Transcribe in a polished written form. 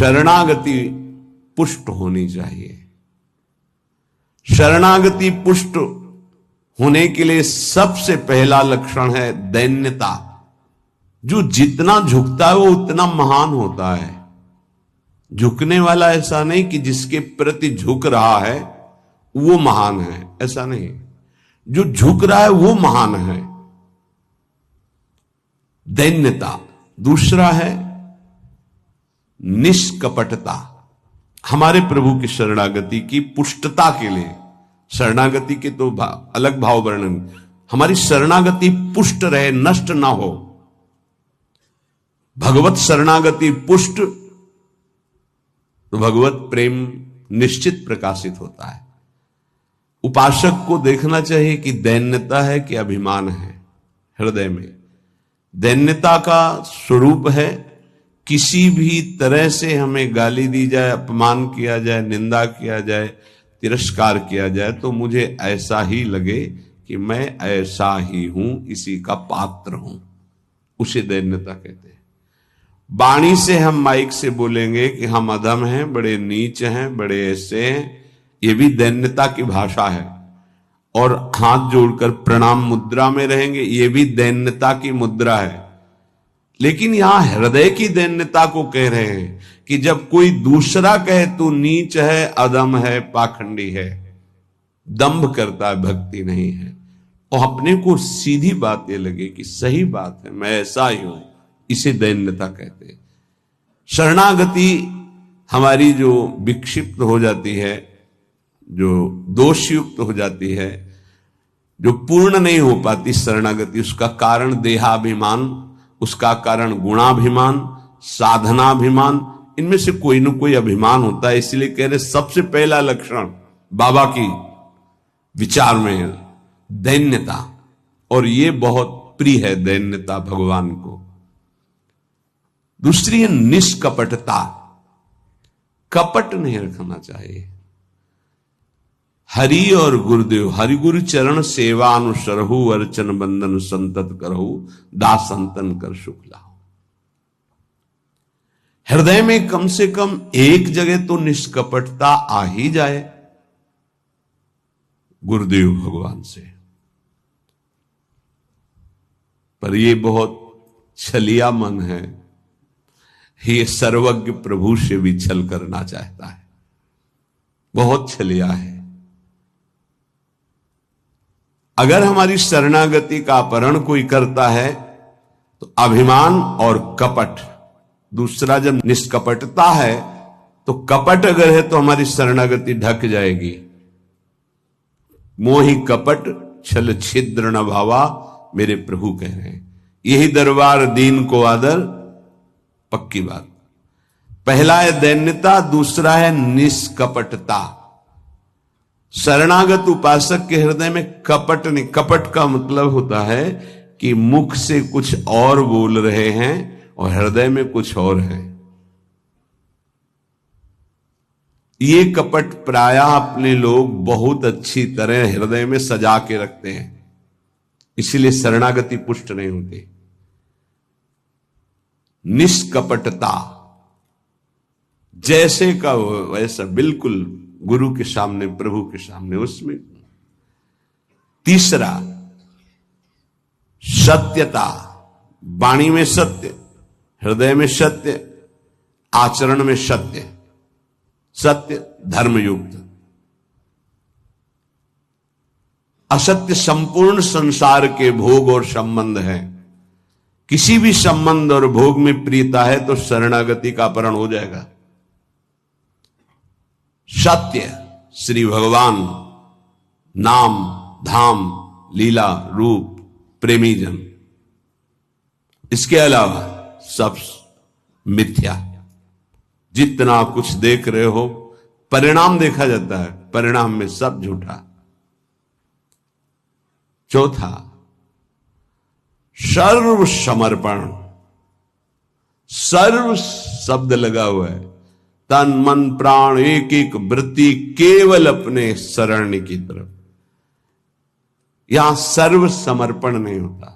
शरणागति पुष्ट होनी चाहिए। शरणागति पुष्ट होने के लिए सबसे पहला लक्षण है दैन्यता। जो जितना झुकता है वो उतना महान होता है। झुकने वाला ऐसा नहीं कि जिसके प्रति झुक रहा है वो महान है, ऐसा नहीं। जो झुक रहा है वो महान है, दैन्यता। दूसरा है निष्कपटता। हमारे प्रभु की शरणागति की पुष्टता के लिए, शरणागति के तो अलग भाव वर्णन, हमारी शरणागति पुष्ट रहे, नष्ट ना हो। भगवत शरणागति पुष्ट तो भगवत प्रेम निश्चित प्रकाशित होता है। उपासक को देखना चाहिए कि दैन्यता है कि अभिमान है हृदय में। दैन्यता का स्वरूप है किसी भी तरह से हमें गाली दी जाए, अपमान किया जाए, निंदा किया जाए, तिरस्कार किया जाए तो मुझे ऐसा ही लगे कि मैं ऐसा ही हूं, इसी का पात्र हूं। उसे दैन्यता कहते हैं। वाणी से हम माइक से बोलेंगे कि हम अधम हैं, बड़े नीच हैं, बड़े ऐसे हैं, ये भी दैन्यता की भाषा है। और हाथ जोड़कर प्रणाम मुद्रा में रहेंगे, ये भी दैन्यता की मुद्रा है। लेकिन यहां हृदय की दैन्यता को कह रहे हैं कि जब कोई दूसरा कहे तू नीच है, अधम है, पाखंडी है, दंभ करता है, भक्ति नहीं है, और अपने को सीधी बात ये लगे कि सही बात है, मैं ऐसा ही हूं, इसे दैन्यता कहते हैं। शरणागति हमारी जो विक्षिप्त हो जाती है, जो दोषयुक्त हो जाती है, जो पूर्ण नहीं हो पाती शरणागति, उसका कारण देहाभिमान, उसका कारण गुणाभिमान, साधनाभिमान, इनमें से कोई न कोई अभिमान होता है। इसलिए कह रहे सबसे पहला लक्षण बाबा की विचार में है दैन्यता, और ये बहुत प्रिय है दैन्यता भगवान को। दूसरी है निष्कपटता। कपट नहीं रखना चाहिए। हरि और गुरुदेव, हरि गुरु चरण सेवा अनुसरहु, अर्चन बंदन संतत करहु, दास संतन कर सुख लाओ। हृदय में कम से कम एक जगह तो निष्कपटता आ ही जाए गुरुदेव भगवान से। पर ये बहुत छलिया मन है, ये सर्वज्ञ प्रभु से भी छल करना चाहता है, बहुत छलिया है। अगर हमारी शरणागति का अपहरण कोई करता है तो अभिमान और कपट। दूसरा जब निष्कपटता है तो कपट अगर है तो हमारी शरणागति ढक जाएगी। मोहि कपट छल छिद्र न भावा, मेरे प्रभु कह रहे हैं। यही दरबार दीन को आदर, पक्की बात। पहला है दैन्यता, दूसरा है निष्कपटता। शरणागत उपासक के हृदय में कपट नहीं। कपट का मतलब होता है कि मुख से कुछ और बोल रहे हैं और हृदय में कुछ और है। ये कपट प्रायः अपने लोग बहुत अच्छी तरह हृदय में सजा के रखते हैं, इसलिए शरणागति पुष्ट नहीं होती। निष्कपटता, जैसे का वैसा, बिल्कुल गुरु के सामने, प्रभु के सामने, उसमें। तीसरा सत्यता। वाणी में सत्य, हृदय में सत्य, आचरण में सत्य, सत्य धर्मयुक्त। असत्य संपूर्ण संसार के भोग और संबंध है। किसी भी संबंध और भोग में प्रियता है तो शरणागति का अपहरण हो जाएगा। सत्य श्री भगवान, नाम, धाम, लीला, रूप, प्रेमी जन। इसके अलावा सब मिथ्या। जितना कुछ देख रहे हो परिणाम देखा जाता है, परिणाम में सब झूठा। चौथा सर्व समर्पण। सर्व शब्द लगा हुआ है, तन मन प्राण एक एक वृत्ति केवल अपने शरण की तरफ। यहां सर्व समर्पण नहीं होता।